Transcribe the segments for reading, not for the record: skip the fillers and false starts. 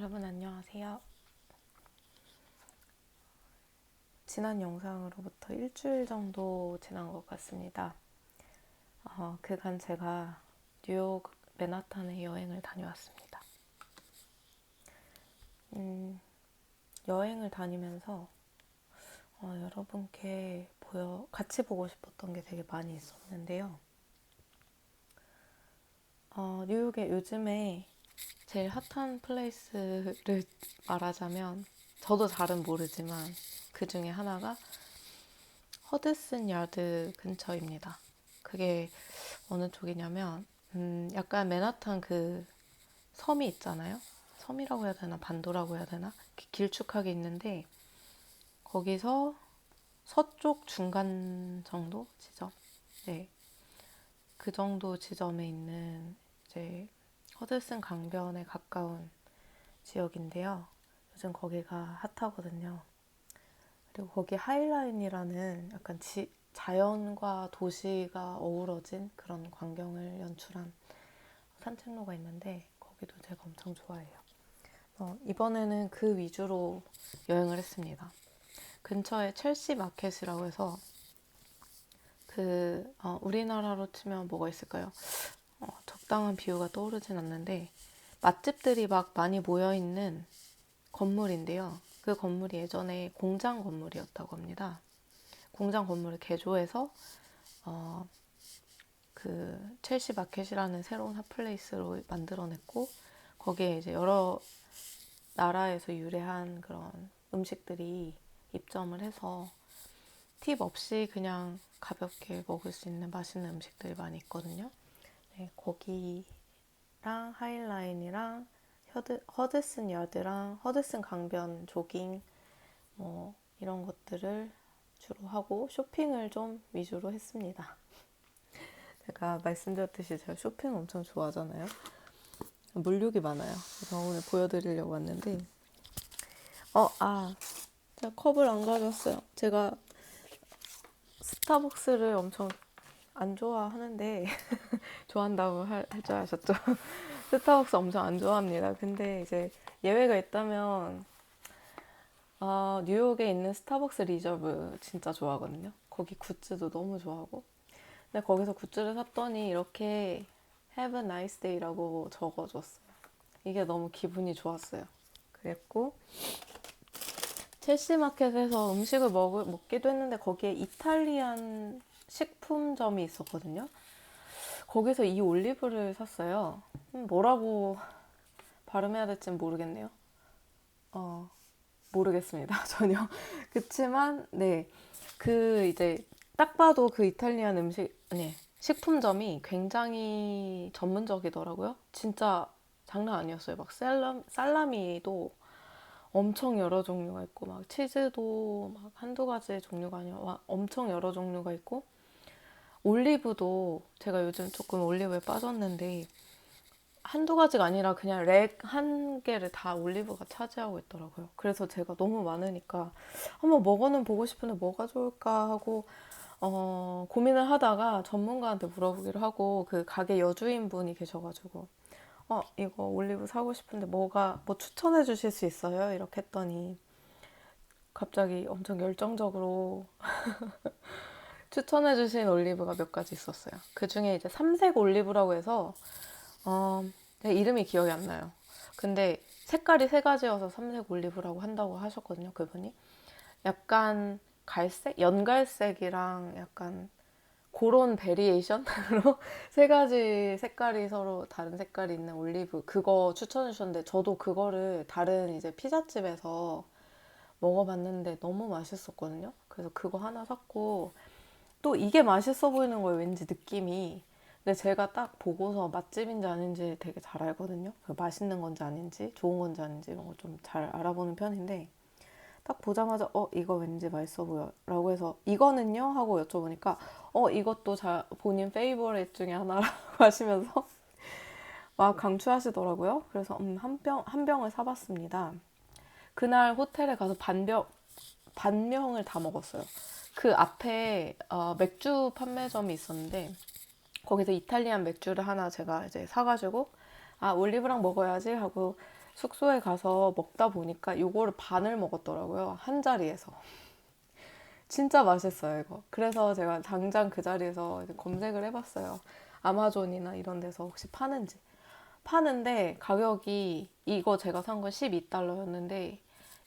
여러분 안녕하세요. 지난 영상으로부터 일주일 정도 지난 것 같습니다. 그간 제가 뉴욕 맨하탄에 여행을 다녀왔습니다. 여행을 다니면서 여러분께 같이 보고 싶었던 게 되게 많이 있었는데요. 뉴욕에 요즘에 제일 핫한 플레이스를 말하자면 저도 잘은 모르지만 그 중에 하나가 허드슨 야드 근처입니다. 그게 어느 쪽이냐면 약간 맨하탄 그 섬이 있잖아요. 섬이라고 해야 되나 반도라고 해야 되나 길쭉하게 있는데 거기서 서쪽 중간 정도 지점, 네, 그 정도 지점에 있는 이제 허드슨 강변에 가까운 지역인데요. 요즘 거기가 핫하거든요. 그리고 거기 하이라인이라는 약간 자연과 도시가 어우러진 그런 광경을 연출한 산책로가 있는데 거기도 제가 엄청 좋아해요. 이번에는 그 위주로 여행을 했습니다. 근처에 첼시 마켓이라고 해서 우리나라로 치면 뭐가 있을까요? 적당한 비유가 떠오르진 않는데 맛집들이 막 많이 모여있는 건물인데요. 그 건물이 예전에 공장 건물이었다고 합니다. 공장 건물을 개조해서 그 첼시 마켓이라는 새로운 핫플레이스로 만들어냈고 거기에 이제 여러 나라에서 유래한 그런 음식들이 입점을 해서 팁 없이 그냥 가볍게 먹을 수 있는 맛있는 음식들이 많이 있거든요. 네, 거기랑 하이라인이랑 허드슨 야드랑 허드슨 강변 조깅 뭐 이런 것들을 주로 하고 쇼핑을 좀 위주로 했습니다. 제가 말씀드렸듯이 제가 쇼핑 엄청 좋아하잖아요. 물욕이 많아요. 그래서 오늘 보여드리려고 왔는데 제가 컵을 안 가져왔어요. 제가 스타벅스를 엄청 안 좋아하는데 좋아한다고 할 줄 아셨죠? 스타벅스 엄청 안 좋아합니다. 근데 이제 예외가 있다면 뉴욕에 있는 스타벅스 리저브 진짜 좋아하거든요. 거기 굿즈도 너무 좋아하고 근데 거기서 굿즈를 샀더니 이렇게 Have a nice day라고 적어줬어요. 이게 너무 기분이 좋았어요. 그랬고 첼시 마켓에서 음식을 먹기도 했는데 거기에 이탈리안 식품점이 있었거든요. 거기서 이 올리브를 샀어요. 뭐라고 발음해야 될지는 모르겠네요. 모르겠습니다. 전혀. 그치만 네. 이제 딱 봐도 그 이탈리안 식품점이 굉장히 전문적이더라고요. 진짜 장난 아니었어요. 막 살라미도 엄청 여러 종류가 있고 막 치즈도 막 한두 가지의 종류가 아니라 엄청 여러 종류가 있고 올리브도 제가 요즘 조금 올리브에 빠졌는데 한두 가지가 아니라 그냥 렉 한 개를 다 올리브가 차지하고 있더라고요. 그래서 제가 너무 많으니까 한번 먹어는 보고 싶은데 뭐가 좋을까 하고 고민을 하다가 전문가한테 물어보기로 하고 그 가게 여주인분이 계셔가지고 이거 올리브 사고 싶은데 뭐 추천해 주실 수 있어요? 이렇게 했더니 갑자기 엄청 열정적으로 추천해 주신 올리브가 몇 가지 있었어요. 그 중에 이제 삼색 올리브라고 해서 제 이름이 기억이 안 나요. 근데 색깔이 세 가지여서 삼색 올리브라고 한다고 하셨거든요, 그분이. 약간 갈색? 연갈색이랑 약간 그런 베리에이션으로 세 가지 색깔이 서로 다른 색깔이 있는 올리브 그거 추천해 주셨는데 저도 그거를 다른 이제 피자집에서 먹어봤는데 너무 맛있었거든요. 그래서 그거 하나 샀고 또 이게 맛있어 보이는 거예요, 왠지 느낌이. 근데 제가 딱 보고서 맛집인지 아닌지 되게 잘 알거든요. 그 맛있는 건지 아닌지, 좋은 건지 아닌지 이런 거 좀 잘 알아보는 편인데 딱 보자마자 이거 왠지 맛있어 보여 라고 해서 이거는요? 하고 여쭤보니까 이것도 본인 페이버릿 중에 하나라고 하시면서 막 강추하시더라고요. 그래서 한 병을 사봤습니다. 그날 호텔에 가서 반병을 다 먹었어요. 그 앞에 맥주 판매점이 있었는데 거기서 이탈리안 맥주를 하나 제가 이제 사가지고 올리브랑 먹어야지 하고 숙소에 가서 먹다 보니까 요거를 반을 먹었더라고요. 한 자리에서. 진짜 맛있어요, 이거. 그래서 제가 당장 그 자리에서 이제 검색을 해봤어요. 아마존이나 이런 데서 혹시 파는지. 파는데 가격이 이거 제가 산 건 12달러였는데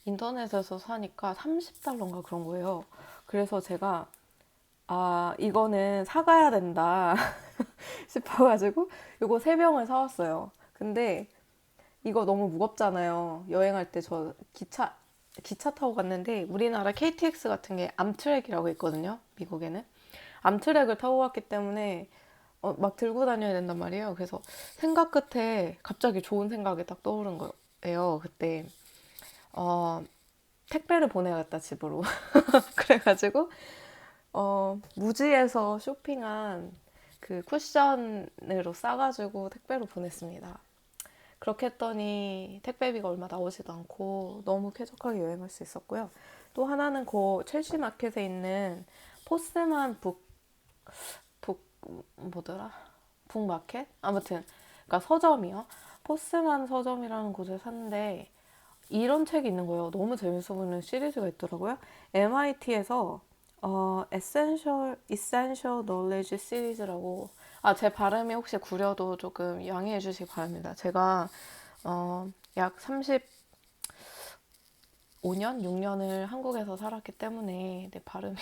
인터넷에서 사니까 30달러인가 그런 거예요. 그래서 제가 이거는 사가야 된다 싶어가지고 요거 3병을 사왔어요. 근데 이거 너무 무겁잖아요. 여행할 때 저 기차 타고 갔는데 우리나라 KTX 같은 게 암트랙이라고 있거든요. 미국에는. 암트랙을 타고 갔기 때문에 막 들고 다녀야 된단 말이에요. 그래서 생각 끝에 갑자기 좋은 생각이 딱 떠오른 거예요. 그때 어, 택배를 보내야겠다 집으로. 그래가지고 무지에서 쇼핑한 그 쿠션으로 싸가지고 택배로 보냈습니다. 그렇게 했더니 택배비가 얼마 나오지도 않고 너무 쾌적하게 여행할 수 있었고요. 또 하나는 그 첼시 마켓에 있는 포스만 뭐더라? 북마켓? 아무튼 그러니까 서점이요. 포스만 서점이라는 곳에 샀는데 이런 책이 있는 거예요. 너무 재밌어 보이는 시리즈가 있더라고요. MIT에서 Essential Knowledge 시리즈라고. 제 발음이 혹시 구려도 조금 양해해 주시기 바랍니다. 제가 약 35년, 6년을 한국에서 살았기 때문에 내 발음이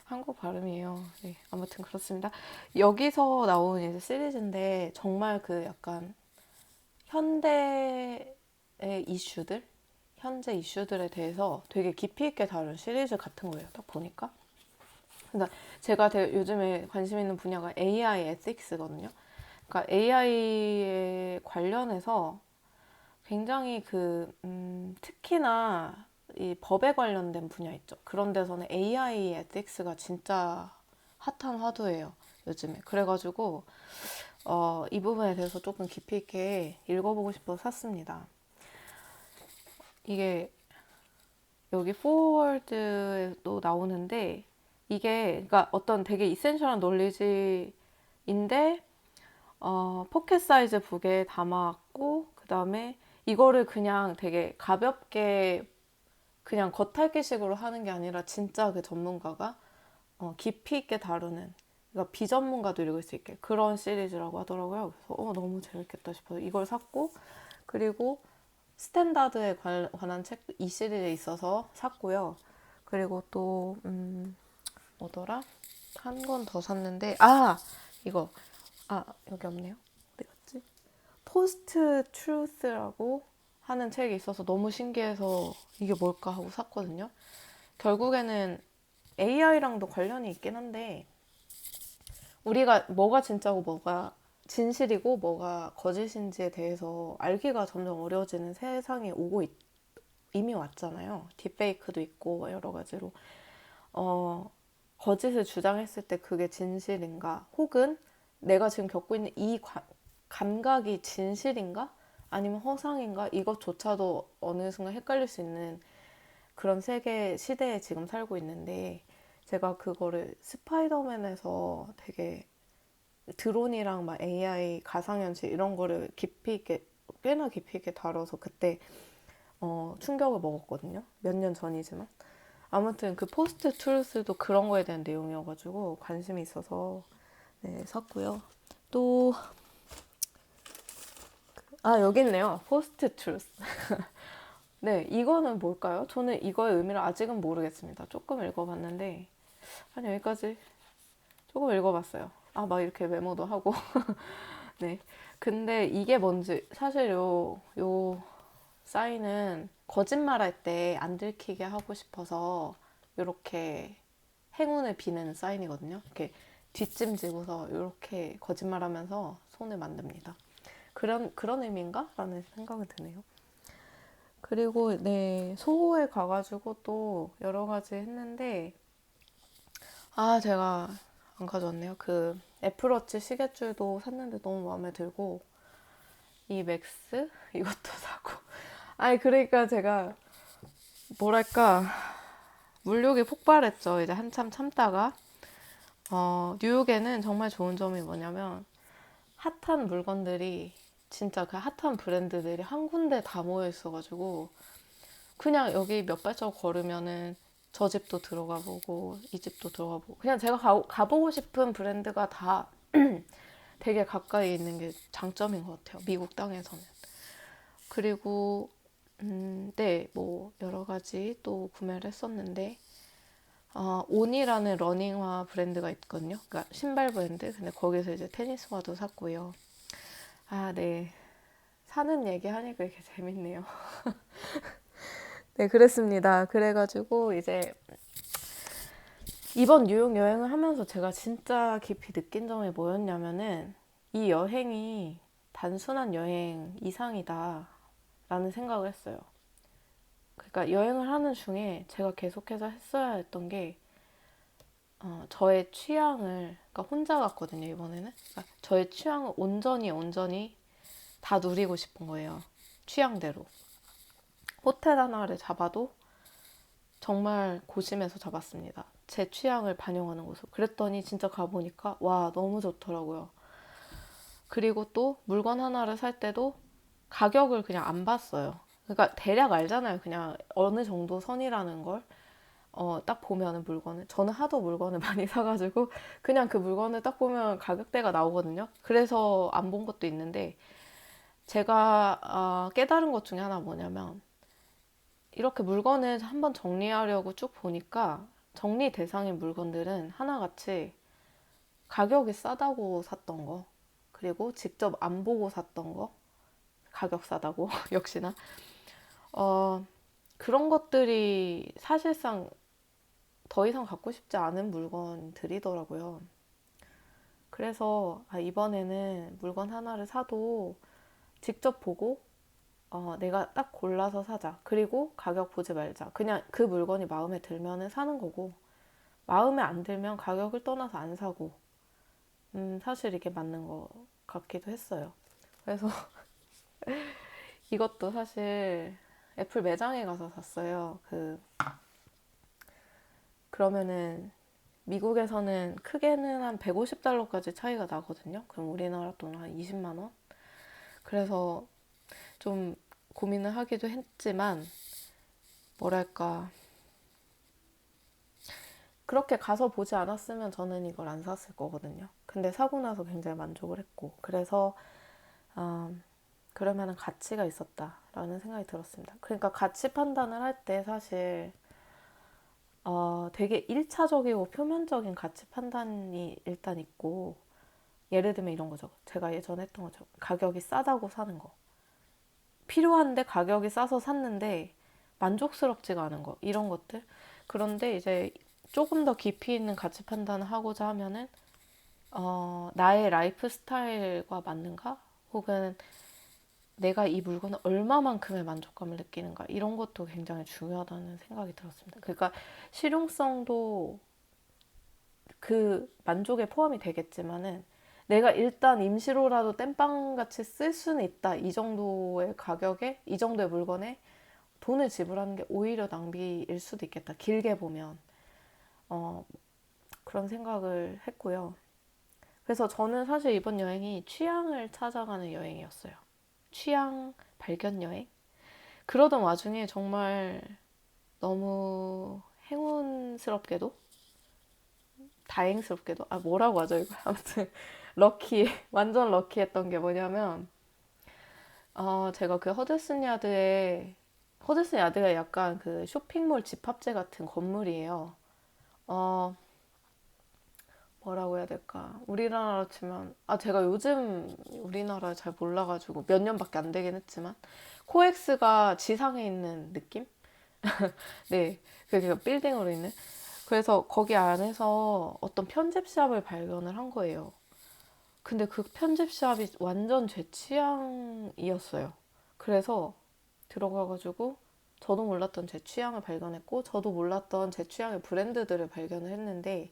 한국 발음이에요. 네, 아무튼 그렇습니다. 여기서 나온 이제 시리즈인데 정말 그 약간 현대의 이슈들, 현재 이슈들에 대해서 되게 깊이 있게 다룬 시리즈 같은 거예요. 딱 보니까. 그러니까 제가 요즘에 관심 있는 분야가 AI ethics거든요. 그러니까 AI에 관련해서 굉장히 특히나 이 법에 관련된 분야 있죠. 그런 데서는 AI ethics가 진짜 핫한 화두예요. 요즘에. 그래가지고 이 부분에 대해서 조금 깊이 있게 읽어보고 싶어서 샀습니다. 이게 여기 포워드에도 나오는데 이게 그러니까 어떤 되게 이센셜한 논리지인데 포켓 사이즈 북에 담았고 그 다음에 이거를 그냥 되게 가볍게 그냥 겉핥기식으로 하는 게 아니라 진짜 그 전문가가 깊이 있게 다루는 그러니까 비전문가도 읽을 수 있게 그런 시리즈라고 하더라고요. 그래서 너무 재밌겠다 싶어서 이걸 샀고 그리고 스탠다드에 관한 책 이 시리즈에 있어서 샀고요. 그리고 또 뭐더라? 한 권 더 샀는데 이거 여기 없네요. 어디 갔지? 포스트 트루스라고 하는 책이 있어서 너무 신기해서 이게 뭘까 하고 샀거든요. 결국에는 AI랑도 관련이 있긴 한데 우리가 뭐가 진짜고 뭐가 진실이고 뭐가 거짓인지에 대해서 알기가 점점 어려워지는 세상에 이미 왔잖아요. 딥페이크도 있고 여러 가지로 거짓을 주장했을 때 그게 진실인가 혹은 내가 지금 겪고 있는 이 감각이 진실인가 아니면 허상인가 이것조차도 어느 순간 헷갈릴 수 있는 그런 세계 시대에 지금 살고 있는데 제가 그거를 스파이더맨에서 되게 드론이랑 막 AI 가상현실 이런 거를 깊이 있게 꽤나 깊이 있게 다뤄서 그때 충격을 먹었거든요. 몇 년 전이지만 아무튼 그 포스트 트루스도 그런 거에 대한 내용이어가지고 관심이 있어서 네, 샀고요. 또 여기 있네요. 포스트 트루스. 네, 이거는 뭘까요? 저는 이거의 의미를 아직은 모르겠습니다. 조금 읽어봤는데 여기까지 조금 읽어봤어요. 막 이렇게 메모도 하고 네. 근데 이게 뭔지 사실 요 사인은 거짓말할 때 안 들키게 하고 싶어서 이렇게 행운을 비는 사인이거든요. 이렇게 뒷짐지고서 이렇게 거짓말하면서 손을 만듭니다. 그런 의미인가? 라는 생각이 드네요. 그리고 네, 소호에 가가지고 또 여러 가지 했는데 제가 안 가져왔네요. 그 애플워치 시계줄도 샀는데 너무 마음에 들고 이 맥스 이것도 사고 그러니까 제가 뭐랄까 물욕이 폭발했죠. 이제 한참 참다가 뉴욕에는 정말 좋은 점이 뭐냐면 핫한 물건들이 진짜 그 핫한 브랜드들이 한 군데 다 모여 있어가지고 그냥 여기 몇 발자국 걸으면은 저 집도 들어가 보고 이 집도 들어가 보고 그냥 제가 가보고 싶은 브랜드가 다 되게 가까이 있는 게 장점인 것 같아요. 미국 땅에서는. 그리고 네, 뭐 여러 가지 또 구매를 했었는데 온이라는 러닝화 브랜드가 있거든요. 그러니까 신발 브랜드. 근데 거기서 이제 테니스화도 샀고요. 아, 네. 사는 얘기 하니까 이렇게 재밌네요. 네, 그랬습니다. 그래가지고 이제 이번 뉴욕 여행을 하면서 제가 진짜 깊이 느낀 점이 뭐였냐면은 이 여행이 단순한 여행 이상이다 라는 생각을 했어요. 그러니까 여행을 하는 중에 제가 계속해서 했어야 했던 게 저의 취향을 그러니까 혼자 갔거든요 이번에는. 그러니까 저의 취향을 온전히 다 누리고 싶은 거예요. 취향대로. 호텔 하나를 잡아도 정말 고심해서 잡았습니다. 제 취향을 반영하는 곳으로. 그랬더니 진짜 가보니까 와 너무 좋더라고요. 그리고 또 물건 하나를 살 때도 가격을 그냥 안 봤어요. 그러니까 대략 알잖아요. 그냥 어느 정도 선이라는 걸. 딱 보면은 물건을. 저는 하도 물건을 많이 사가지고 그냥 그 물건을 딱 보면 가격대가 나오거든요. 그래서 안 본 것도 있는데 제가 깨달은 것 중에 하나 뭐냐면 이렇게 물건을 한번 정리하려고 쭉 보니까 정리 대상인 물건들은 하나같이 가격이 싸다고 샀던 거, 그리고 직접 안 보고 샀던 거, 가격 싸다고, 역시나. 그런 것들이 사실상 더 이상 갖고 싶지 않은 물건들이더라고요. 그래서 이번에는 물건 하나를 사도 직접 보고 내가 딱 골라서 사자. 그리고 가격 보지 말자. 그냥 그 물건이 마음에 들면은 사는 거고 마음에 안 들면 가격을 떠나서 안 사고 사실 이게 맞는 것 같기도 했어요. 그래서 이것도 사실 애플 매장에 가서 샀어요. 그러면은 미국에서는 크게는 한 150달러까지 차이가 나거든요. 그럼 우리나라 돈 한 20만 원? 그래서 좀 고민을 하기도 했지만 뭐랄까 그렇게 가서 보지 않았으면 저는 이걸 안 샀을 거거든요. 근데 사고 나서 굉장히 만족을 했고 그래서 그러면은 가치가 있었다라는 생각이 들었습니다. 그러니까 가치 판단을 할 때 사실 되게 1차적이고 표면적인 가치 판단이 일단 있고 예를 들면 이런 거죠. 제가 예전에 했던 거죠. 가격이 싸다고 사는 거. 필요한데 가격이 싸서 샀는데 만족스럽지가 않은 거. 이런 것들. 그런데 이제 조금 더 깊이 있는 가치 판단을 하고자 하면은 나의 라이프 스타일과 맞는가? 혹은 내가 이 물건을 얼마만큼의 만족감을 느끼는가? 이런 것도 굉장히 중요하다는 생각이 들었습니다. 그러니까 실용성도 그 만족에 포함이 되겠지만은 내가 일단 임시로라도 땜빵같이 쓸 수는 있다. 이 정도의 가격에, 이 정도의 물건에 돈을 지불하는 게 오히려 낭비일 수도 있겠다. 길게 보면. 그런 생각을 했고요. 그래서 저는 사실 이번 여행이 취향을 찾아가는 여행이었어요. 취향 발견 여행? 그러던 와중에 정말 너무 행운스럽게도, 다행스럽게도, 뭐라고 하죠, 이거. 아무튼, 완전 럭키했던 게 뭐냐면, 제가 그 허드슨 야드가 약간 그 쇼핑몰 집합재 같은 건물이에요. 어, 뭐라고 해야 될까? 우리나라로 치면, 제가 요즘 우리나라 잘 몰라가지고 몇 년밖에 안 되긴 했지만, 코엑스가 지상에 있는 느낌? 네, 그 빌딩으로 있는. 그래서 거기 안에서 어떤 편집샵을 발견을 한 거예요. 근데 그 편집샵이 완전 제 취향이었어요. 그래서 들어가가지고 저도 몰랐던 제 취향을 발견했고 저도 몰랐던 제 취향의 브랜드들을 발견을 했는데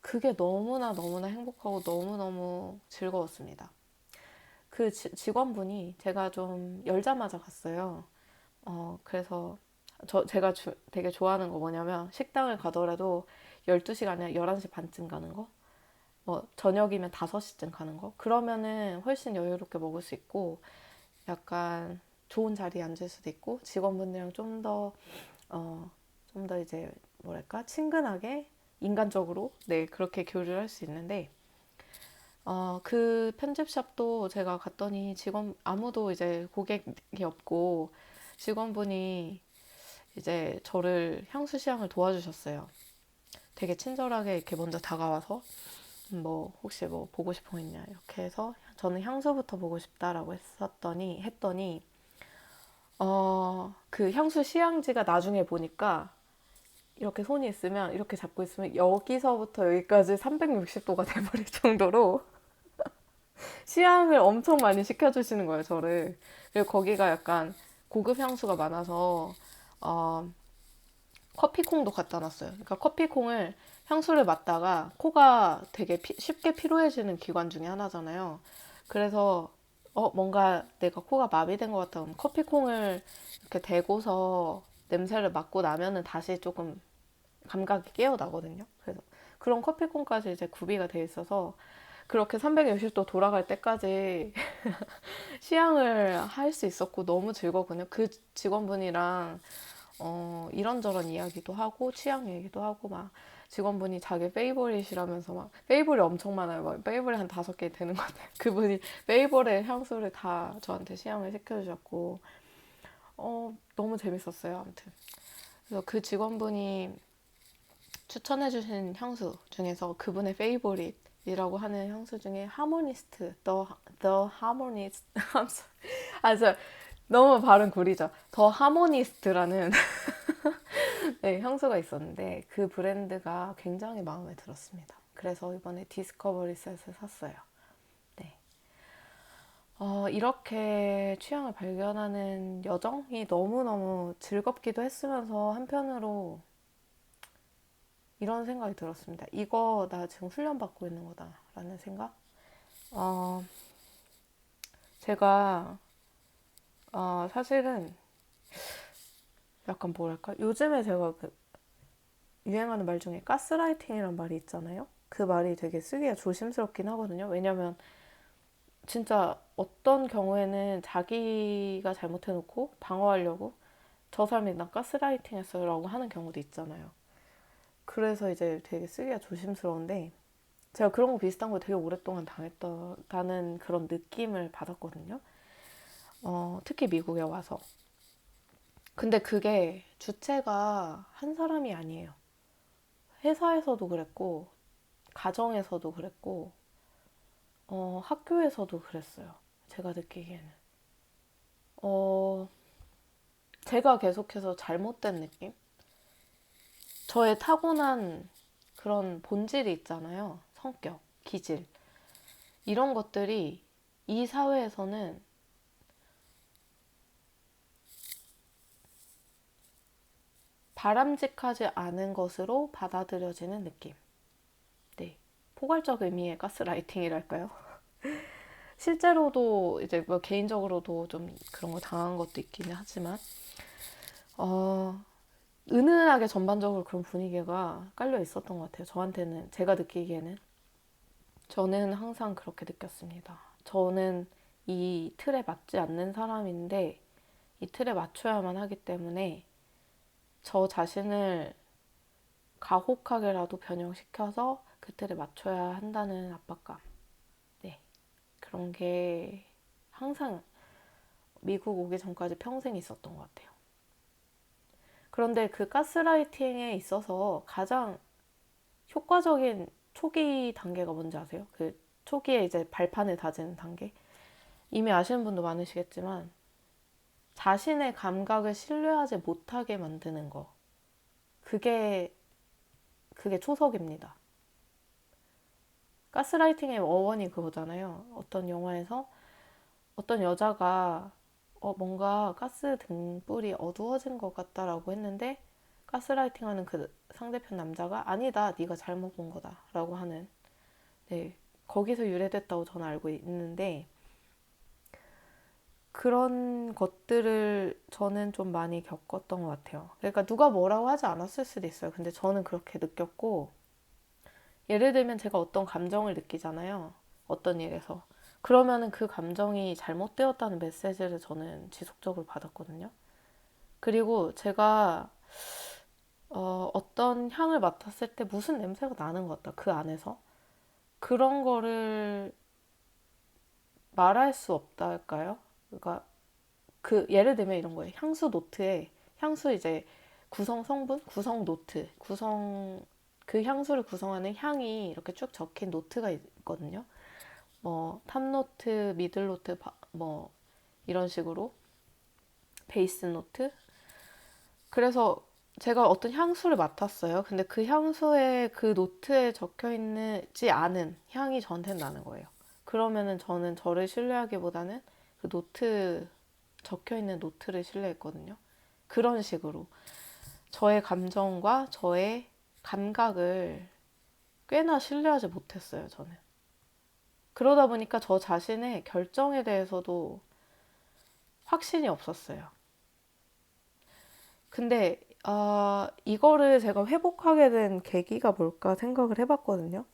그게 너무나 행복하고 너무너무 즐거웠습니다. 그 직원분이 제가 좀 열자마자 갔어요. 그래서 제가 되게 좋아하는 거 뭐냐면 식당을 가더라도 12시가 아니라 11시 반쯤 가는 거. 뭐 저녁이면 5시쯤 가는 거. 그러면은 훨씬 여유롭게 먹을 수 있고 약간 좋은 자리에 앉을 수도 있고 직원분들이랑 좀 더 이제 뭐랄까 친근하게 인간적으로 네 그렇게 교류를 할 수 있는데 그 편집샵도 제가 갔더니 직원 아무도 이제 고객이 없고 직원분이 이제 저를 향수 시향을 도와주셨어요. 되게 친절하게 이렇게 먼저 다가와서 뭐 혹시 뭐 보고 싶은 거 있냐 이렇게 해서 저는 향수부터 보고 싶다라고 했더니 그 향수 시향지가 나중에 보니까 이렇게 손이 있으면 이렇게 잡고 있으면 여기서부터 여기까지 360도가 돼버릴 정도로 시향을 엄청 많이 시켜주시는 거예요, 저를. 그리고 거기가 약간 고급 향수가 많아서 어, 커피콩도 갖다 놨어요. 그러니까 커피콩을 향수를 맡다가 코가 되게 쉽게 피로해지는 기관 중에 하나잖아요. 그래서 뭔가 내가 코가 마비된 것 같다. 그럼 커피콩을 이렇게 대고서 냄새를 맡고 나면은 다시 조금 감각이 깨어나거든요. 그래서 그런 커피콩까지 이제 구비가 돼 있어서 그렇게 360도 돌아갈 때까지 시향을 할 수 있었고 너무 즐거웠거든요. 그 직원분이랑 이런저런 이야기도 하고 취향 얘기도 하고 막 직원분이 자기 페이보릿이라면서 막 페이보릿 엄청 많아요. 막 페이보릿 한 5개 되는 것 같아요. 그분이 페이보릿 향수를 다 저한테 시향을 시켜주셨고 너무 재밌었어요. 아무튼 그래서 그 직원분이 추천해주신 향수 중에서 그분의 페이보릿이라고 하는 향수 중에 하모니스트, The Harmonist, 저 너무 발음 구리죠. 더 하모니스트라는 네, 향수가 있었는데 그 브랜드가 굉장히 마음에 들었습니다. 그래서 이번에 디스커버리 셋을 샀어요. 네. 이렇게 취향을 발견하는 여정이 너무너무 즐겁기도 했으면서 한편으로 이런 생각이 들었습니다. 이거 나 지금 훈련받고 있는 거다라는 생각? 어, 제가 사실은 약간 뭐랄까 요즘에 제가 그 유행하는 말 중에 가스라이팅이란 말이 있잖아요. 그 말이 되게 쓰기가 조심스럽긴 하거든요. 왜냐면 진짜 어떤 경우에는 자기가 잘못해놓고 방어하려고 저 사람이 나 가스라이팅 했어요 라고 하는 경우도 있잖아요. 그래서 이제 되게 쓰기가 조심스러운데 제가 그런 거 비슷한 거 되게 오랫동안 당했다는 그런 느낌을 받았거든요. 특히 미국에 와서. 근데 그게 주체가 한 사람이 아니에요. 회사에서도 그랬고, 가정에서도 그랬고, 학교에서도 그랬어요. 제가 느끼기에는. 어, 제가 계속해서 잘못된 느낌? 저의 타고난 그런 본질이 있잖아요. 성격, 기질. 이런 것들이 이 사회에서는 바람직하지 않은 것으로 받아들여지는 느낌. 네. 포괄적 의미의 가스라이팅이랄까요? 실제로도 이제 뭐 개인적으로도 좀 그런 거 당한 것도 있기는 하지만, 어, 은은하게 전반적으로 그런 분위기가 깔려 있었던 것 같아요. 저한테는, 제가 느끼기에는. 저는 항상 그렇게 느꼈습니다. 저는 이 틀에 맞지 않는 사람인데, 이 틀에 맞춰야만 하기 때문에 저 자신을 가혹하게라도 변형시켜서 그 틀에 맞춰야 한다는 압박감. 네. 그런 게 항상 미국 오기 전까지 평생 있었던 것 같아요. 그런데 그 가스라이팅에 있어서 가장 효과적인 초기 단계가 뭔지 아세요? 그 초기에 이제 발판을 다지는 단계? 이미 아시는 분도 많으시겠지만 자신의 감각을 신뢰하지 못하게 만드는 거. 그게 초석입니다. 가스라이팅의 어원이 그거잖아요. 어떤 영화에서 어떤 여자가 뭔가 가스 등불이 어두워진 것 같다라고 했는데 가스라이팅하는 그 상대편 남자가 아니다, 네가 잘못 본 거다라고 하는 네 거기서 유래됐다고 저는 알고 있는데 그런 것들을 저는 좀 많이 겪었던 것 같아요. 그러니까 누가 뭐라고 하지 않았을 수도 있어요. 근데 저는 그렇게 느꼈고 예를 들면 제가 어떤 감정을 느끼잖아요. 어떤 일에서. 그러면은 그 감정이 잘못되었다는 메시지를 저는 지속적으로 받았거든요. 그리고 제가 어떤 향을 맡았을 때 무슨 냄새가 나는 것 같다. 그 안에서. 그런 거를 말할 수 없다 할까요? 그러니까 그 예를 들면 이런 거예요. 향수 노트에 향수 이제 구성 성분, 구성 노트, 구성 그 향수를 구성하는 향이 이렇게 쭉 적힌 노트가 있거든요. 뭐 탑노트, 미들노트, 뭐 이런 식으로 베이스 노트. 그래서 제가 어떤 향수를 맡았어요. 근데 그 향수에 그 노트에 적혀 있지 않은 향이 저한테는 나는 거예요. 그러면은 저는 저를 신뢰하기보다는 그 노트 적혀 있는 노트를 신뢰했거든요. 그런 식으로 저의 감정과 저의 감각을 꽤나 신뢰하지 못했어요, 저는. 그러다 보니까 저 자신의 결정에 대해서도 확신이 없었어요. 근데 이거를 제가 회복하게 된 계기가 뭘까 생각을 해봤거든요.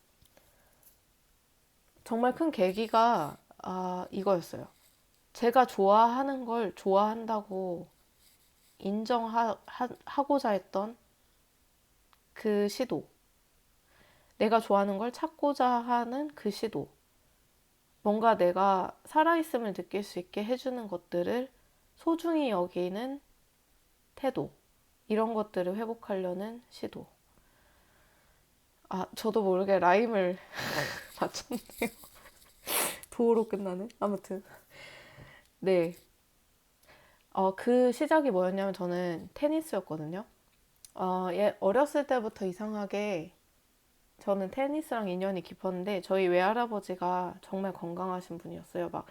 정말 큰 계기가 이거였어요. 제가 좋아하는 걸 좋아한다고 인정하고자 했던 그 시도. 내가 좋아하는 걸 찾고자 하는 그 시도. 뭔가 내가 살아있음을 느낄 수 있게 해주는 것들을 소중히 여기는 태도. 이런 것들을 회복하려는 시도. 저도 모르게 라임을 맞췄네요. 도로 끝나는? 아무튼. 네. 그 시작이 뭐였냐면 저는 테니스였거든요. 어렸을 때부터 이상하게 저는 테니스랑 인연이 깊었는데 저희 외할아버지가 정말 건강하신 분이었어요. 막,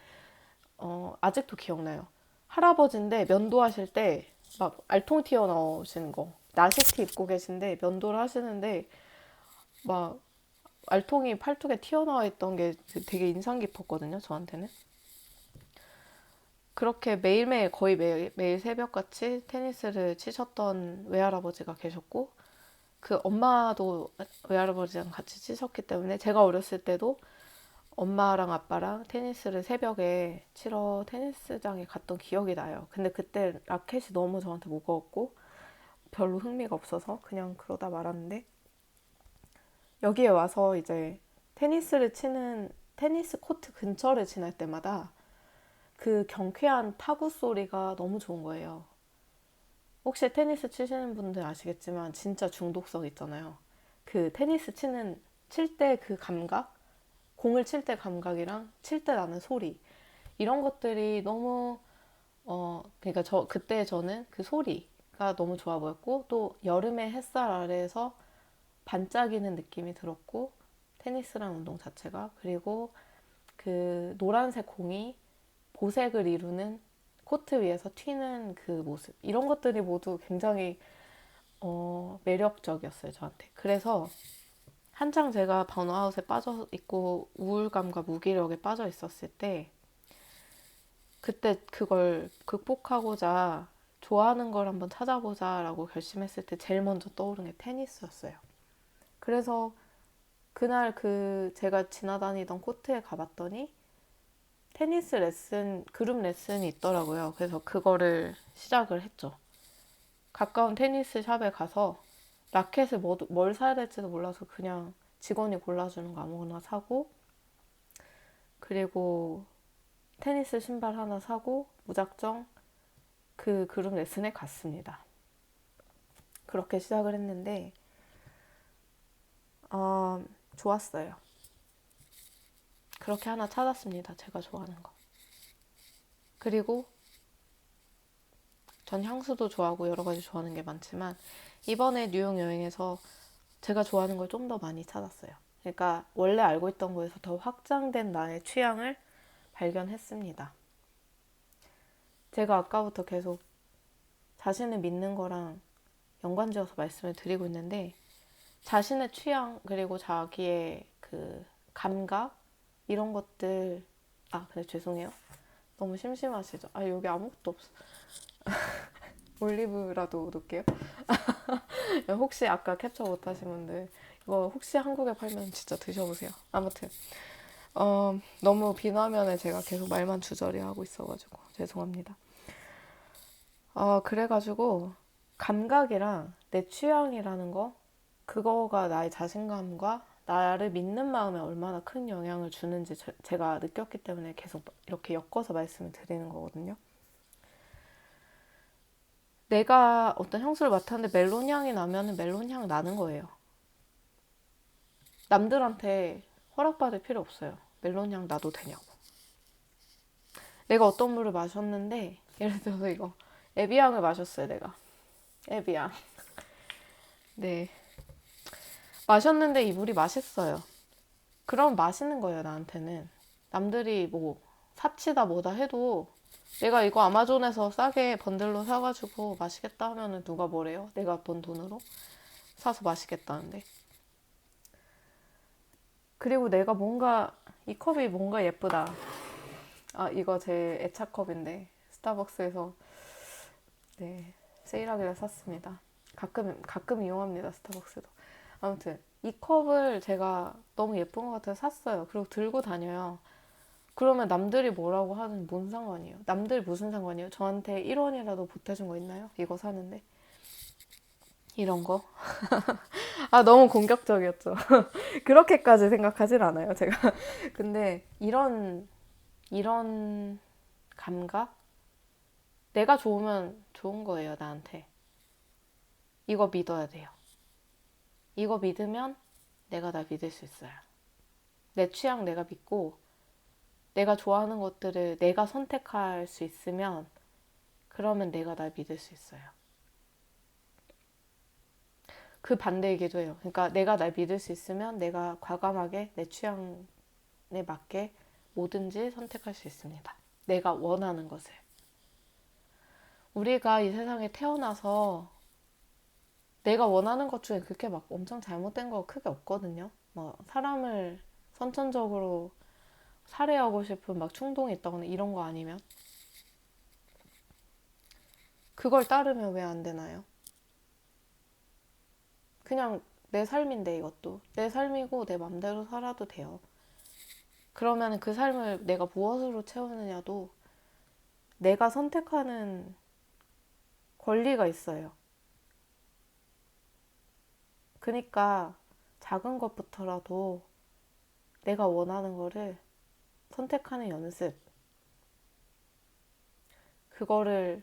아직도 기억나요. 할아버지인데 면도하실 때 막 알통 튀어나오시는 거. 나시티 입고 계신데 면도를 하시는데 막 알통이 팔뚝에 튀어나와 있던 게 되게 인상 깊었거든요, 저한테는. 그렇게 매일매일 거의 매일 새벽같이 테니스를 치셨던 외할아버지가 계셨고 그 엄마도 외할아버지랑 같이 치셨기 때문에 제가 어렸을 때도 엄마랑 아빠랑 테니스를 새벽에 치러 테니스장에 갔던 기억이 나요. 근데 그때 라켓이 너무 저한테 무거웠고 별로 흥미가 없어서 그냥 그러다 말았는데 여기에 와서 이제 테니스를 치는 테니스 코트 근처를 지날 때마다 그 경쾌한 타구 소리가 너무 좋은 거예요. 혹시 테니스 치시는 분들 아시겠지만 진짜 중독성 있잖아요. 그 테니스 칠 때 그 감각, 공을 칠 때 감각이랑 칠 때 나는 소리 이런 것들이 너무 그러니까 그때 저는 그 소리가 너무 좋아 보였고 또 여름의 햇살 아래에서 반짝이는 느낌이 들었고 테니스란 운동 자체가 그리고 그 노란색 공이 보색을 이루는 코트 위에서 튀는 그 모습 이런 것들이 모두 굉장히 매력적이었어요 저한테. 그래서 한창 제가 번아웃에 빠져 있고 우울감과 무기력에 빠져 있었을 때 그때 그걸 극복하고자 좋아하는 걸 한번 찾아보자 라고 결심했을 때 제일 먼저 떠오른 게 테니스였어요. 그래서 그날 제가 지나다니던 코트에 가봤더니 테니스 레슨, 그룹 레슨이 있더라고요. 그래서 그거를 시작을 했죠. 가까운 테니스 샵에 가서 라켓을 뭘 사야 될지도 몰라서 그냥 직원이 골라주는 거 아무거나 사고 그리고 테니스 신발 하나 사고 무작정 그 그룹 레슨에 갔습니다. 그렇게 시작을 했는데 좋았어요. 그렇게 하나 찾았습니다. 제가 좋아하는 거. 그리고 전 향수도 좋아하고 여러 가지 좋아하는 게 많지만 이번에 뉴욕 여행에서 제가 좋아하는 걸 좀 더 많이 찾았어요. 그러니까 원래 알고 있던 거에서 더 확장된 나의 취향을 발견했습니다. 제가 아까부터 계속 자신을 믿는 거랑 연관지어서 말씀을 드리고 있는데 자신의 취향 그리고 자기의 그 감각 이런 것들 근데 죄송해요. 너무 심심하시죠? 여기 아무것도 없어. 올리브라도 놓을게요. 혹시 아까 캡처 못하신 분들 이거 혹시 한국에 팔면 진짜 드셔보세요. 아무튼 너무 비화면에 제가 계속 말만 주저리 하고 있어가지고 죄송합니다. 그래가지고 감각이랑 내 취향이라는 거, 그거가 나의 자신감과 나를 믿는 마음에 얼마나 큰 영향을 주는지 제가 느꼈기 때문에 계속 이렇게 엮어서 말씀을 드리는 거거든요. 내가 어떤 향수를 맡았는데 멜론 향이 나면 멜론 향 나는 거예요. 남들한테 허락받을 필요 없어요. 멜론 향 나도 되냐고. 내가 어떤 물을 마셨는데, 예를 들어서 이거 에비앙을 마셨어요. 내가 에비앙. 네, 마셨는데 이 물이 맛있어요. 그럼 맛있는 거예요. 나한테는. 남들이 뭐 사치다 뭐다 해도 내가 이거 아마존에서 싸게 번들로 사가지고 마시겠다 하면은 누가 뭐래요? 내가 번 돈으로 사서 마시겠다는데. 그리고 내가 뭔가 이 컵이 뭔가 예쁘다. 이거 제 애착컵인데 스타벅스에서 네, 세일하길래 샀습니다. 가끔 이용합니다. 스타벅스도. 아무튼 이 컵을 제가 너무 예쁜 것 같아서 샀어요. 그리고 들고 다녀요. 그러면 남들이 뭐라고 하든 뭔 상관이에요? 남들 무슨 상관이에요? 저한테 1원이라도 보태준 거 있나요? 이거 사는데. 이런 거. 너무 공격적이었죠. 그렇게까지 생각하진 않아요, 제가. 근데 이런 감각? 내가 좋으면 좋은 거예요, 나한테. 이거 믿어야 돼요. 이거 믿으면 내가 나 믿을 수 있어요. 내 취향 내가 믿고 내가 좋아하는 것들을 내가 선택할 수 있으면 그러면 내가 날 믿을 수 있어요. 그 반대이기도 해요. 그러니까 내가 날 믿을 수 있으면 내가 과감하게 내 취향에 맞게 뭐든지 선택할 수 있습니다. 내가 원하는 것을. 우리가 이 세상에 태어나서 내가 원하는 것 중에 그렇게 막 엄청 잘못된 거 크게 없거든요. 뭐 사람을 선천적으로 살해하고 싶은 막 충동이 있다거나 이런 거 아니면 그걸 따르면 왜 안 되나요? 그냥 내 삶인데 이것도 내 삶이고 내 맘대로 살아도 돼요. 그러면 그 삶을 내가 무엇으로 채우느냐도 내가 선택하는 권리가 있어요. 그러니까 작은 것부터라도 내가 원하는 거를 선택하는 연습, 그거를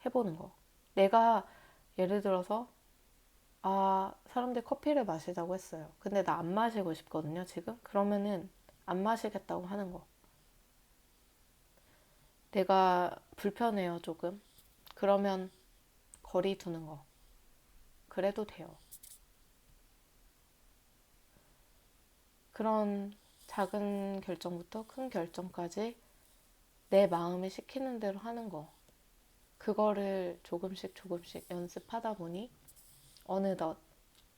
해보는 거. 내가 예를 들어서 사람들이 커피를 마시자고 했어요. 근데 나 안 마시고 싶거든요, 지금. 그러면은 안 마시겠다고 하는 거. 내가 불편해요, 조금. 그러면 거리 두는 거. 그래도 돼요. 그런 작은 결정부터 큰 결정까지 내 마음에 시키는 대로 하는 거. 그거를 조금씩 조금씩 연습하다 보니 어느덧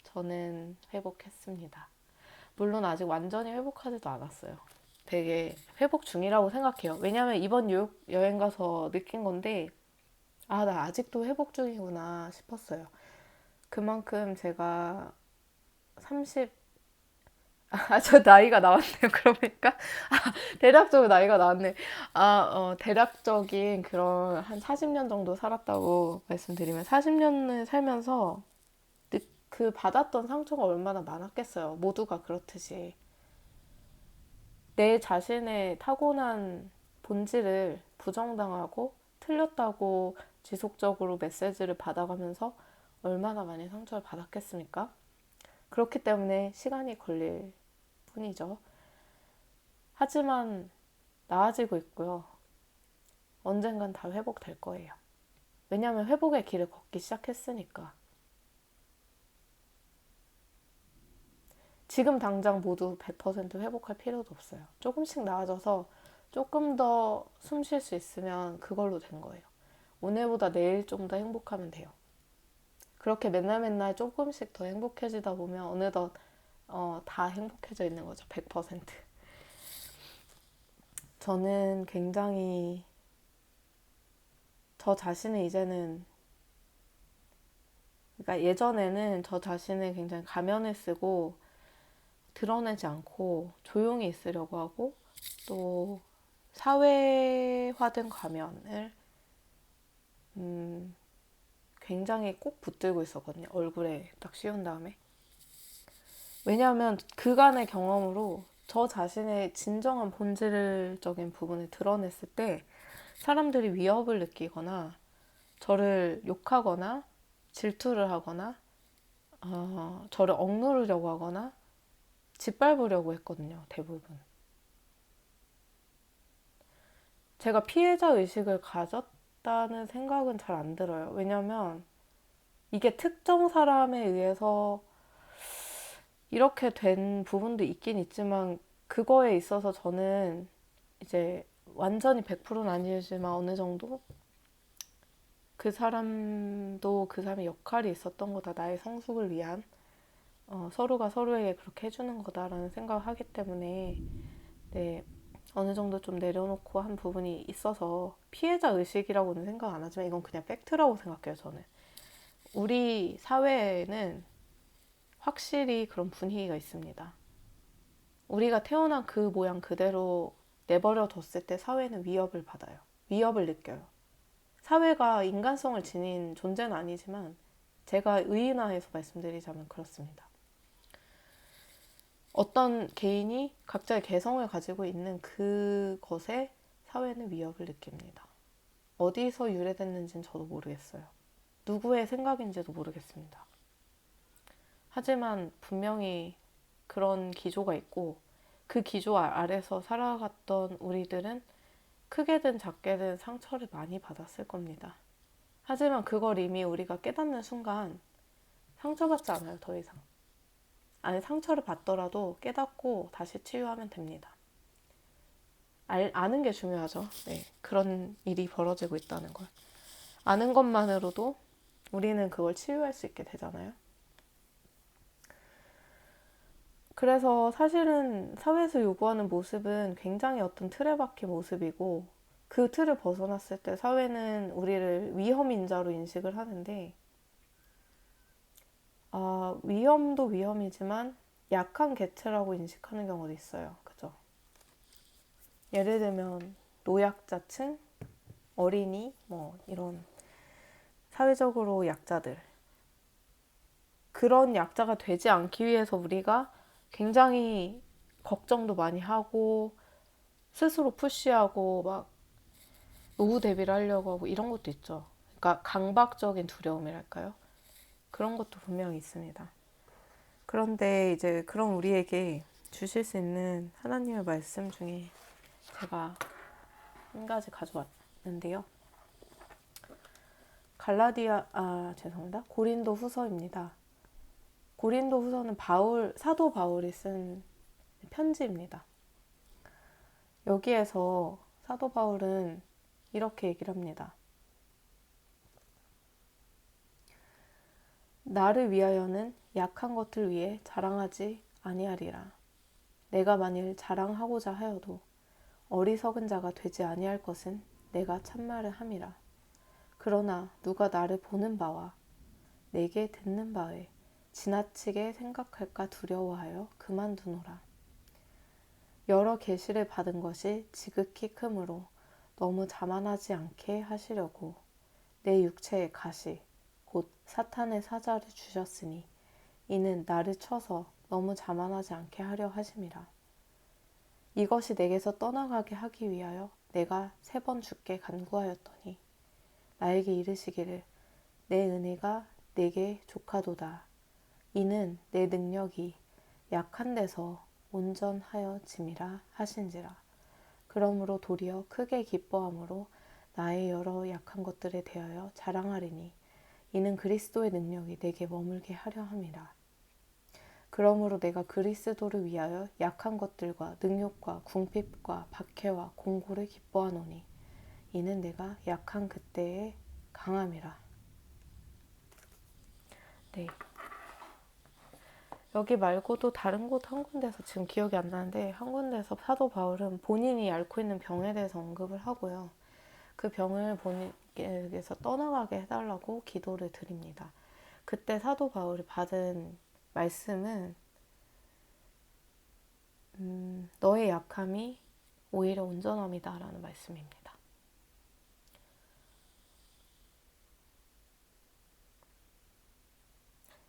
저는 회복했습니다. 물론 아직 완전히 회복하지도 않았어요. 되게 회복 중이라고 생각해요. 왜냐면 이번 뉴욕 여행 가서 느낀 건데, 나 아직도 회복 중이구나 싶었어요. 그만큼 제가 30, 저 나이가 나왔네요. 그러니까. 대략적으로 나이가 나왔네. 대략적인 그런 한 40년 정도 살았다고 말씀드리면 40년을 살면서 그 받았던 상처가 얼마나 많았겠어요. 모두가 그렇듯이. 내 자신의 타고난 본질을 부정당하고 틀렸다고 지속적으로 메시지를 받아가면서 얼마나 많이 상처를 받았겠습니까? 그렇기 때문에 시간이 걸릴 뿐이죠. 하지만 나아지고 있고요. 언젠간 다 회복될 거예요. 왜냐하면 회복의 길을 걷기 시작했으니까. 지금 당장 모두 100% 회복할 필요도 없어요. 조금씩 나아져서 조금 더 숨 쉴 수 있으면 그걸로 된 거예요. 오늘보다 내일 좀 더 행복하면 돼요. 그렇게 맨날 맨날 조금씩 더 행복해지다 보면 어느덧 다 행복해져 있는 거죠. 100%. 저는 굉장히 저 자신을 이제는 그러니까 예전에는 저 자신을 굉장히 가면을 쓰고 드러내지 않고 조용히 있으려고 하고 또 사회화된 가면을 굉장히 꼭 붙들고 있었거든요. 얼굴에 딱 씌운 다음에. 왜냐하면 그간의 경험으로 저 자신의 진정한 본질적인 부분을 드러냈을 때 사람들이 위협을 느끼거나 저를 욕하거나 질투를 하거나 저를 억누르려고 하거나 짓밟으려고 했거든요. 대부분. 제가 피해자 의식을 가졌다는 생각은 잘 안 들어요. 왜냐면 이게 특정 사람에 의해서 이렇게 된 부분도 있긴 있지만 그거에 있어서 저는 이제 완전히 100%는 아니지만 어느 정도 그 사람도 그 사람의 역할이 있었던 거다. 나의 성숙을 위한 서로가 서로에게 그렇게 해주는 거다라는 생각을 하기 때문에 네, 어느 정도 좀 내려놓고 한 부분이 있어서 피해자 의식이라고는 생각 안 하지만 이건 그냥 팩트라고 생각해요. 저는 우리 사회에는 확실히 그런 분위기가 있습니다. 우리가 태어난 그 모양 그대로 내버려 뒀을 때 사회는 위협을 받아요. 위협을 느껴요. 사회가 인간성을 지닌 존재는 아니지만 제가 의인화해서 말씀드리자면 그렇습니다. 어떤 개인이 각자의 개성을 가지고 있는 그것에 사회는 위협을 느낍니다. 어디서 유래됐는지는 저도 모르겠어요. 누구의 생각인지도 모르겠습니다. 하지만 분명히 그런 기조가 있고 그 기조 아래서 살아갔던 우리들은 크게든 작게든 상처를 많이 받았을 겁니다. 하지만 그걸 이미 우리가 깨닫는 순간 상처받지 않아요, 더 이상. 아니, 상처를 받더라도 깨닫고 다시 치유하면 됩니다. 아는 게 중요하죠. 네, 그런 일이 벌어지고 있다는 걸. 아는 것만으로도 우리는 그걸 치유할 수 있게 되잖아요. 그래서 사실은 사회에서 요구하는 모습은 굉장히 어떤 틀에 박힌 모습이고 그 틀을 벗어났을 때 사회는 우리를 위험인자로 인식을 하는데 위험도 위험이지만 약한 개체라고 인식하는 경우도 있어요. 그죠? 예를 들면 노약자층, 어린이, 뭐 이런 사회적으로 약자들. 그런 약자가 되지 않기 위해서 우리가 굉장히 걱정도 많이 하고 스스로 푸시하고 막 노후 대비를 하려고 하고 이런 것도 있죠. 그러니까 강박적인 두려움이랄까요? 그런 것도 분명히 있습니다. 그런데 이제 그런 우리에게 주실 수 있는 하나님의 말씀 중에 제가 한 가지 가져왔는데요. 죄송합니다. 고린도 후서입니다. 고린도 후서는 사도 바울이 쓴 편지입니다. 여기에서 사도 바울은 이렇게 얘기를 합니다. 나를 위하여는 약한 것들 위해 자랑하지 아니하리라. 내가 만일 자랑하고자 하여도 어리석은 자가 되지 아니할 것은 내가 참말을 함이라. 그러나 누가 나를 보는 바와 내게 듣는 바에 지나치게 생각할까 두려워하여 그만두노라. 여러 계시를 받은 것이 지극히 크므로 너무 자만하지 않게 하시려고 내 육체의 가시 곧 사탄의 사자를 주셨으니 이는 나를 쳐서 너무 자만하지 않게 하려 하심이라. 이것이 내게서 떠나가게 하기 위하여 내가 3번 주께 간구하였더니 나에게 이르시기를 내 은혜가 내게 족하도다. 이는 내 능력이 약한 데서 온전하여짐이라 하신지라. 그러므로 도리어 크게 기뻐함으로 나의 여러 약한 것들에 대하여 자랑하리니 이는 그리스도의 능력이 내게 머물게 하려 함이라. 그러므로 내가 그리스도를 위하여 약한 것들과 능욕과 궁핍과 박해와 공고를 기뻐하노니 이는 내가 약한 그때의 강함이라. 네. 여기 말고도 다른 곳 한 군데서 지금 기억이 안 나는데 한 군데서 사도 바울은 본인이 앓고 있는 병에 대해서 언급을 하고요. 그 병을 본인에게서 떠나가게 해달라고 기도를 드립니다. 그때 사도 바울이 받은 말씀은 너의 약함이 오히려 온전함이다 라는 말씀입니다.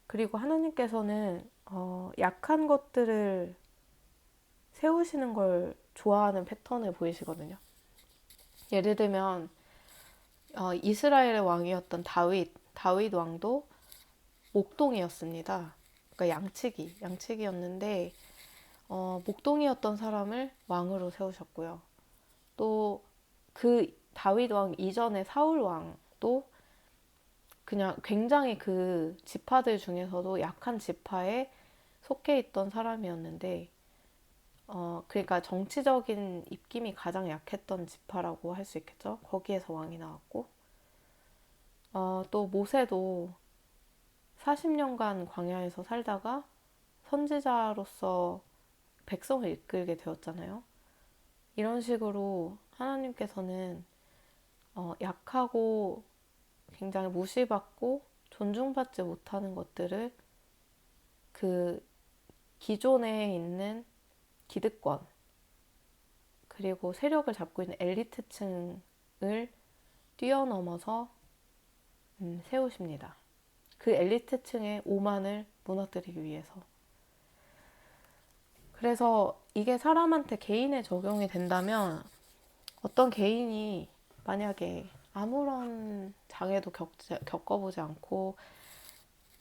그리고 하나님께서는 약한 것들을 세우시는 걸 좋아하는 패턴을 보이시거든요. 예를 들면 이스라엘의 왕이었던 다윗 왕도 목동이었습니다. 그러니까 양치기였는데 목동이었던 사람을 왕으로 세우셨고요. 또 그 다윗 왕 이전에 사울 왕도 그냥 굉장히 그 지파들 중에서도 약한 지파에 속해 있던 사람이었는데 그러니까 정치적인 입김이 가장 약했던 지파라고 할 수 있겠죠. 거기에서 왕이 나왔고 또 모세도 40년간 광야에서 살다가 선지자로서 백성을 이끌게 되었잖아요. 이런 식으로 하나님께서는 약하고 굉장히 무시받고 존중받지 못하는 것들을 그 기존에 있는 기득권 그리고 세력을 잡고 있는 엘리트층을 뛰어넘어서 세우십니다. 그 엘리트층의 오만을 무너뜨리기 위해서. 그래서 이게 사람한테 개인에 적용이 된다면 어떤 개인이 만약에 아무런 장애도 겪어보지 않고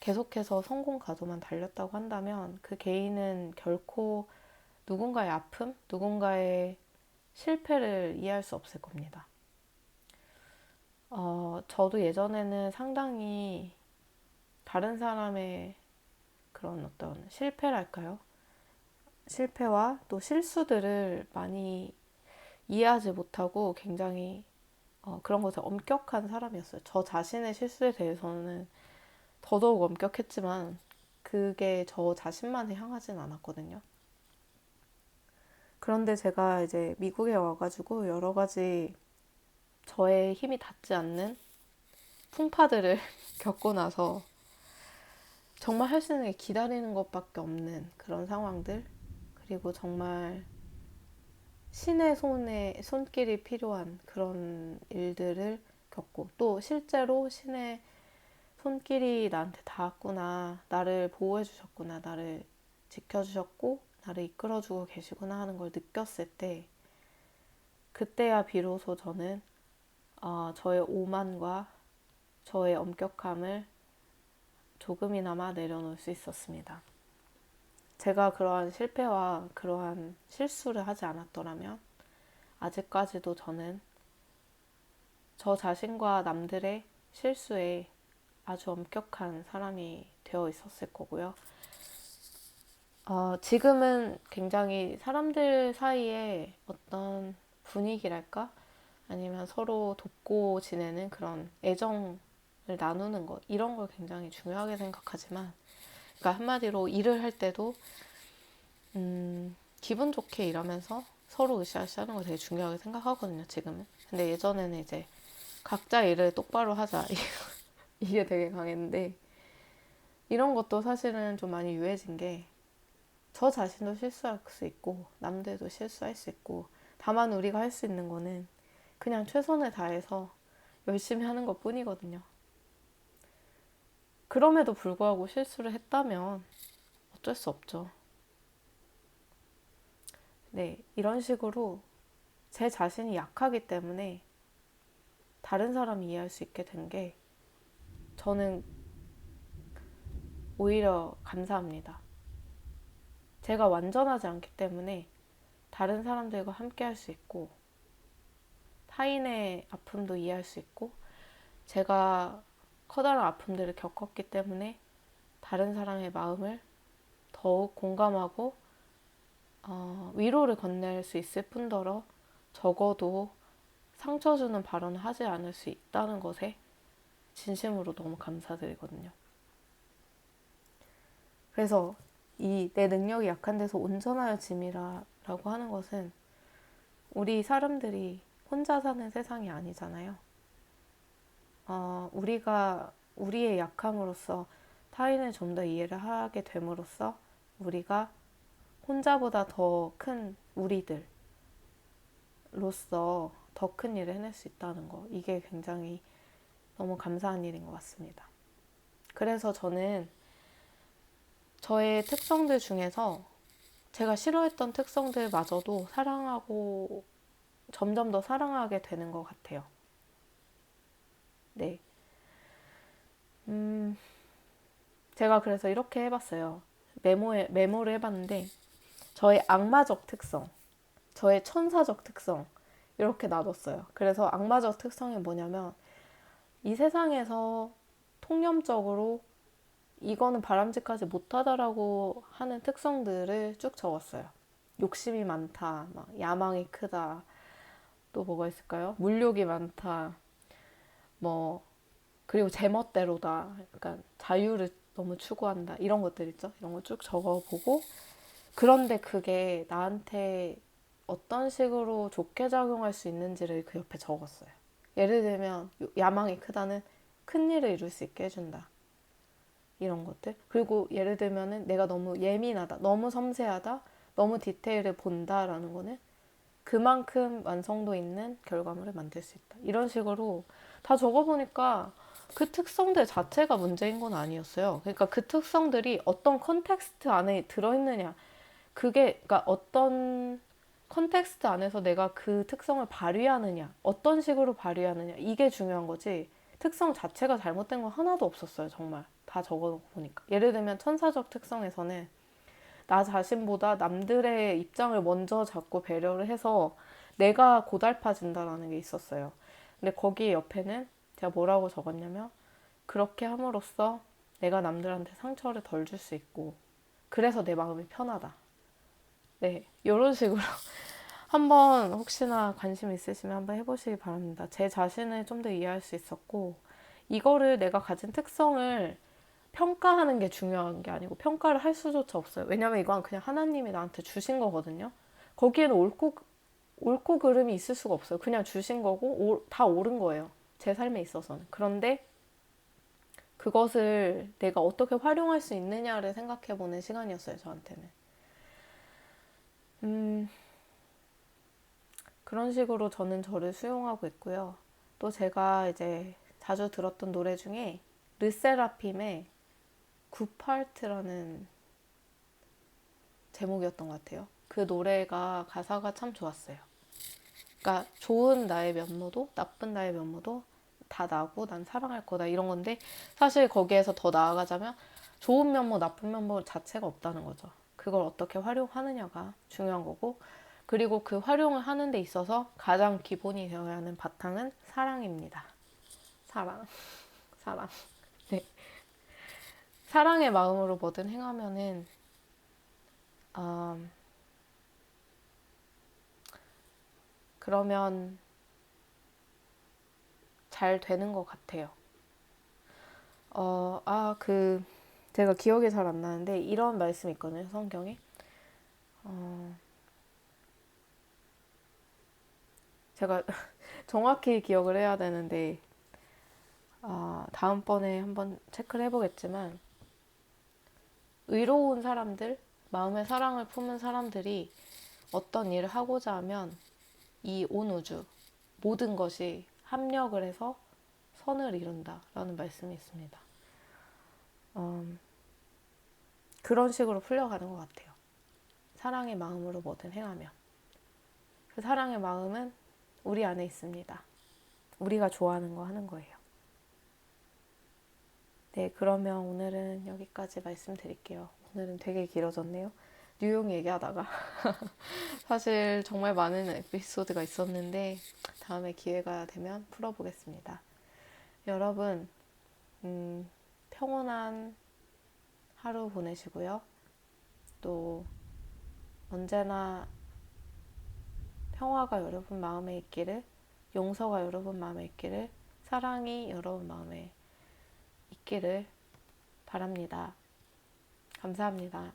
계속해서 성공 가도만 달렸다고 한다면 그 개인은 결코 누군가의 아픔, 누군가의 실패를 이해할 수 없을 겁니다. 저도 예전에는 상당히 다른 사람의 그런 어떤 실패랄까요? 실패와 또 실수들을 많이 이해하지 못하고 굉장히 그런 것에 엄격한 사람이었어요. 저 자신의 실수에 대해서는 더더욱 엄격했지만 그게 저 자신만을 향하진 않았거든요. 그런데 제가 이제 미국에 와가지고 여러 가지 저의 힘이 닿지 않는 풍파들을 겪고 나서 정말 할 수 있는 게 기다리는 것밖에 없는 그런 상황들, 그리고 정말 신의 손길이 필요한 그런 일들을 겪고 또 실제로 신의 손길이 나한테 닿았구나, 나를 보호해 주셨구나, 나를 지켜주셨고 나를 이끌어주고 계시구나 하는 걸 느꼈을 때 그때야 비로소 저는 저의 오만과 저의 엄격함을 조금이나마 내려놓을 수 있었습니다. 제가 그러한 실패와 그러한 실수를 하지 않았더라면 아직까지도 저는 저 자신과 남들의 실수에 아주 엄격한 사람이 되어 있었을 거고요. 지금은 굉장히 사람들 사이에 어떤 분위기랄까? 아니면 서로 돕고 지내는 그런 애정을 나누는 것, 이런 걸 굉장히 중요하게 생각하지만, 그러니까 한마디로 일을 할 때도 기분 좋게 일하면서 서로 으쌰으쌰 하는 거 되게 중요하게 생각하거든요, 지금은. 근데 예전에는 이제 각자 일을 똑바로 하자 이게 되게 강했는데, 이런 것도 사실은 좀 많이 유해진 게 저 자신도 실수할 수 있고 남들도 실수할 수 있고, 다만 우리가 할 수 있는 거는 그냥 최선을 다해서 열심히 하는 것 뿐이거든요. 그럼에도 불구하고 실수를 했다면 어쩔 수 없죠. 네, 이런 식으로 제 자신이 약하기 때문에 다른 사람이 이해할 수 있게 된 게 저는 오히려 감사합니다. 제가 완전하지 않기 때문에 다른 사람들과 함께 할 수 있고 타인의 아픔도 이해할 수 있고 제가 커다란 아픔들을 겪었기 때문에 다른 사람의 마음을 더욱 공감하고 위로를 건넬 수 있을 뿐더러 적어도 상처 주는 발언을 하지 않을 수 있다는 것에 진심으로 너무 감사드리거든요. 그래서 이 내 능력이 약한 데서 온전하여 짐이라고 하는 것은 우리 사람들이 혼자 사는 세상이 아니잖아요. 우리가 우리의 약함으로써 타인을 좀 더 이해를 하게 됨으로써 우리가 혼자보다 더 큰 우리들로서 더 큰 일을 해낼 수 있다는 거, 이게 굉장히 너무 감사한 일인 것 같습니다. 그래서 저는 저의 특성들 중에서 제가 싫어했던 특성들마저도 사랑하고 점점 더 사랑하게 되는 것 같아요. 네. 제가 그래서 이렇게 해봤어요. 메모를 해봤는데, 저의 악마적 특성, 저의 천사적 특성, 이렇게 놔뒀어요. 그래서 악마적 특성이 뭐냐면, 이 세상에서 통념적으로 이거는 바람직하지 못하다라고 하는 특성들을 쭉 적었어요. 욕심이 많다, 막 야망이 크다, 또 뭐가 있을까요? 물욕이 많다, 뭐 그리고 제멋대로다, 그러니까 자유를 너무 추구한다, 이런 것들 있죠. 이런 거 쭉 적어보고, 그런데 그게 나한테 어떤 식으로 좋게 작용할 수 있는지를 그 옆에 적었어요. 예를 들면 야망이 크다는 큰 일을 이룰 수 있게 해준다, 이런 것들. 그리고 예를 들면은 내가 너무 예민하다, 너무 섬세하다, 너무 디테일을 본다라는 거는 그만큼 완성도 있는 결과물을 만들 수 있다, 이런 식으로 다 적어보니까 그 특성들 자체가 문제인 건 아니었어요. 그러니까 그 특성들이 어떤 컨텍스트 안에 들어있느냐, 그게 그러니까 어떤 컨텍스트 안에서 내가 그 특성을 발휘하느냐, 어떤 식으로 발휘하느냐, 이게 중요한 거지, 특성 자체가 잘못된 건 하나도 없었어요. 정말 다 적어놓고 보니까. 예를 들면 천사적 특성에서는 나 자신보다 남들의 입장을 먼저 잡고 배려를 해서 내가 고달파진다라는 게 있었어요. 근데 거기 옆에는 제가 뭐라고 적었냐면, 그렇게 함으로써 내가 남들한테 상처를 덜 줄 수 있고, 그래서 내 마음이 편하다. 네, 이런 식으로 한번 혹시나 관심 있으시면 한번 해보시기 바랍니다. 제 자신을 좀 더 이해할 수 있었고, 이거를 내가 가진 특성을 평가하는 게 중요한 게 아니고 평가를 할 수조차 없어요. 왜냐면 이건 그냥 하나님이 나한테 주신 거거든요. 거기에는 옳고 그름이 있을 수가 없어요. 그냥 주신 거고 다 옳은 거예요. 제 삶에 있어서는. 그런데 그것을 내가 어떻게 활용할 수 있느냐를 생각해보는 시간이었어요, 저한테는. 그런 식으로 저는 저를 수용하고 있고요. 또 제가 이제 자주 들었던 노래 중에 르세라핌의 굿파트라는 제목이었던 것 같아요. 그 노래가 가사가 참 좋았어요. 그러니까 좋은 나의 면모도 나쁜 나의 면모도 다 나고 난 사랑할 거다, 이런 건데, 사실 거기에서 더 나아가자면 좋은 면모 나쁜 면모 자체가 없다는 거죠. 그걸 어떻게 활용하느냐가 중요한 거고, 그리고 그 활용을 하는 데 있어서 가장 기본이 되어야 하는 바탕은 사랑입니다. 사랑. 사랑. 네. 사랑의 마음으로 뭐든 행하면은 그러면 잘 되는 것 같아요. 제가 기억이 잘 안 나는데 이런 말씀이 있거든요, 성경에. 제가 정확히 기억을 해야 되는데, 다음번에 한번 체크를 해보겠지만, 의로운 사람들, 마음의 사랑을 품은 사람들이 어떤 일을 하고자 하면 이 온 우주, 모든 것이 합력을 해서 선을 이룬다라는 말씀이 있습니다. 그런 식으로 풀려가는 것 같아요. 사랑의 마음으로 뭐든 행하면. 그 사랑의 마음은 우리 안에 있습니다. 우리가 좋아하는 거 하는 거예요. 네, 그러면 오늘은 여기까지 말씀드릴게요. 오늘은 되게 길어졌네요. 뉴욕 얘기하다가 사실 정말 많은 에피소드가 있었는데 다음에 기회가 되면 풀어보겠습니다. 여러분, 평온한 하루 보내시고요. 또 언제나 평화가 여러분 마음에 있기를, 용서가 여러분 마음에 있기를, 사랑이 여러분 마음에 있기를 바랍니다. 감사합니다.